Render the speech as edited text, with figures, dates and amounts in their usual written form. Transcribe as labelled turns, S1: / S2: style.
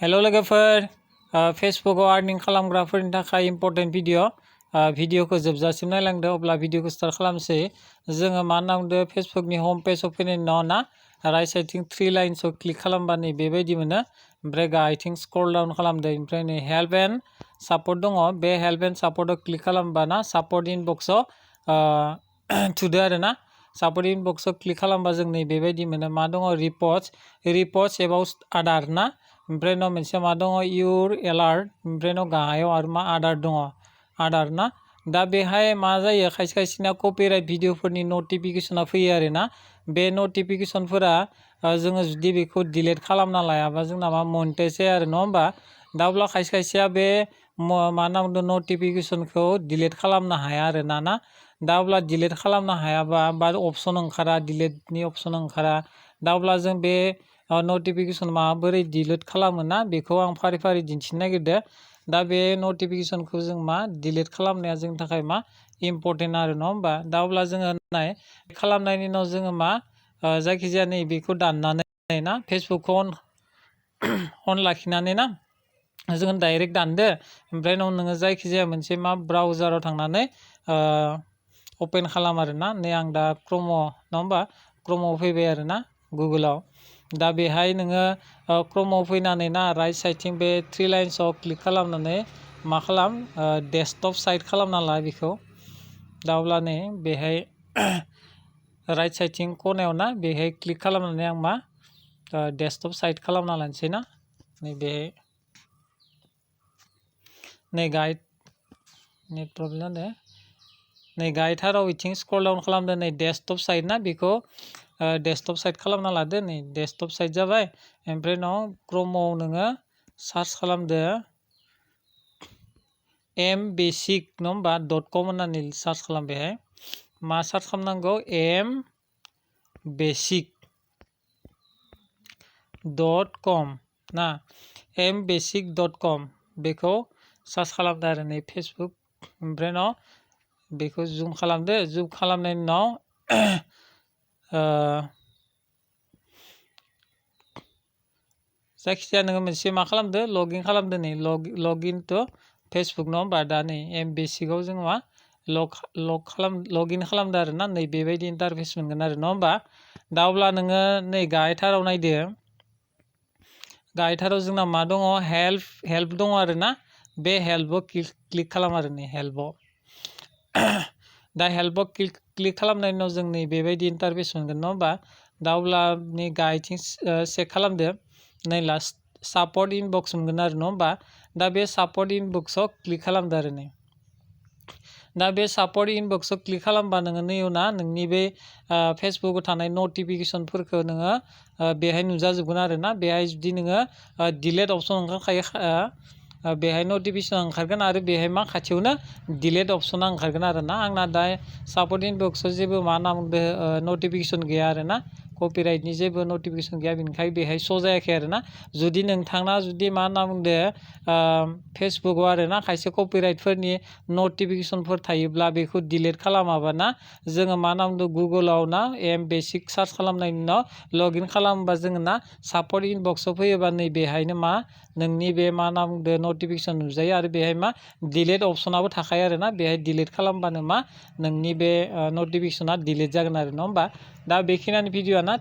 S1: हेल' लोगोफोर फेसबुकआव आर्निं खालामग्राफोरनि थाखाय इम्पर्टेन्ट भिडिअखौ जोबजासिम नायलांदो अब्ला भिडिअखौ स्टार्ट खालामसै जोङो मा होनना बुंदो फेसबुकनि हम पेजाव फैनायनि उनाव ना राइट साइडथिं थ्रि लाइन्सआव क्लिक खालामबा नै बेबायदि मोनो ओमफ्राय गाहायथिं स्क्रल डाउन खालामदो ओमफ्राय नै हेल्प एन्ड सापर्ट दङ बे हेल्प एन्ड सापर्टआव क्लिक खालामबा ना सापर्ट इनबक्सआव थुदो आरो ना सापर्ट इनबक्सआव क्लिक खालामबा जों नै बेबायदि मोनो मा दङ रिपर्टस एबाउट आदार ना ओमफ्राय उनाव मोनसे मा दङ इउर एलार्ट ओमफ्राय उनाव गाहायाव आरो मा आदार दङ आदार ना दा बेहाय मा जायो खायसे खायसेना कपिराइट भिडिअफोरनि नटिफिकेसना फैयो आरो ना बे नटिफिकेसनफोरा जोङो जुदि बेखौ डिलिट खालामना लायाबा जोंना मा मनिटाइज जाया आरो नङा होमबा दा अब्ला खायसे खायसेया बे मा होनना बुंदों नटिफिकेसनखौ डिलिट खालामनो हाया आरो ना दा अब्ला डिलिट खालामनो हायाबा बा अपसन ओंखारा डिलिटनि अपसन ओंखारा दा अब्ला जों बे नटिफिकेसन माबोरै डिलिट खालामो ना बेखौ आं फारि फारि दिन्थिनो नागिरदों दा बे नटिफिकेसनखौ जों मा डिलिट खालामनाया जोंनि थाखाय मा इम्पर्टेन्ट आरो नङा होमबा दा अब्ला जोङो नाय खालामनायनि उनाव जोङो मा जायखिजाया नै बेखौ दाननानै ना फेसबुकखौ अन लाखिनानै ना जोङो डाइरेक्ट दानदो ओमफ्राय उनाव नोङो जायखिजाया मोनसे मा ब्राउजाराव थांनानै अपेन खालाम आरो ना नै आं दा क्रमआव नङा होमबा क्रमआव फैबाय आरो ना गुगोलाव दा बेहाय नोङो क्रमआव फैनानै ना राइट साइडथिं बे थ्रि लाइन्सआव क्लिक खालामनानै मा खालाम डेस्कटप साइट खालामना ला बेखौ दा अब्ला नै बेहाय राइट साइडथिं खनायाव ना बेहाय क्लिक खालामनानै आं मा डेस्कटप साइट खालामना लानोसै ना नै बेहाय नै गाइड नेट प्रब्लेम जादों नै गाइडथाराव बिथिं स्क्रल डाउन खालामदो नै डेस्कटप साइट ना बेखौ डेस्कटप साइट खालामना लादो नै डेस्कटप साइट जाबाय ओमफ्राय उनाव क्रमआव नोङो सार्च खालामदो mbasic नङा होमबा .com होननानै सार्च खालाम बेहाय मा सार्च खालामनांगौ mbasic.com ना mbasic.com बेखौ सार्च खालामदो आरो नै फेसबुक ओमफ्राय उनाव बेखौ जुम खालामदो जुम खालामनायनि उनाव जायखिजाया नोङो मोनसे मा खालामदो लगइन खालामदो नै लगइन टु फेसबुक नङा होमबा दा नै mbasic जों मा लगइन खालामदो आरो ना नै बेबायदि इन्टारफेस मोनगोन आरो नङा होमबा दा अब्ला नोङो नै गाहायथाराव नायदो गाहायथाराव जोंना मा दङ हेल्प दङ आरो ना बे हेल्पआव क्लिक खालाम आरो नै हेल्पआव दा हेल्पआव क्लिक खालामनायनि उनाव जों नै बेबायदि इन्टारफेस मोनगोन नङा होमबा दा अब्ला नै गाहायथिं चेक खालामदो नै लास्ट सापर्ट इनबक्स मोनगोन आरो नङा होमबा दा बे सापर्ट इनबक्सआव क्लिक खालामदो आरो नै दा बे सापर्ट इनबक्सआव क्लिक खालामबा नोङो नैयाव ना नोंनि बे फेसबुकआव थानाय नटिफिकेसनफोरखौ नोङो बेहाय नुजाजोबगोन आरो ना बेहाय जुदि नोङो डिलेट अपसन ओंखारखायो बेहाय नटिफिकेसन ओंखारगोन आरो बेहाय मा खाथियावनो डिलेट अपसना ओंखारगोन आरो ना आंना दा सापर्ट इनबक्सआव जेबो मा होनना बुंदों नटिफिकेसन गैया आरो ना कपिराइटनि जेबो नटिफिकेसन गैया बेनिखाय बेहाय श' जायाखै आरो ना जुदि नोंथांना जुदि मा होनना बुंदो फेसबुकआव आरो ना खायसे कपिराइटफोरनि नटिफिकेसनफोर थायोब्ला बेखौ डिलिट खालामाबा ना जोङो मा होनना बुंदों गुगोलाव ना mbasic सार्च खालामनायनि उनाव लगइन खालामोबा जोङो ना सापर्ट इनबक्सआव फैयोबा नै बेहायनो मा नोंनि बे मा होनना बुंदों नटिफिकेसन नुजायो आरो बेहाय मा डिलिट अपसनाबो थाखायो आरो ना बेहाय डिलिट खालामबानो मा नोंनि बे नटिफिकेसना डिलिट जागोन आरो नङा होमबा दा बेखिनियानो भिडिअआ ना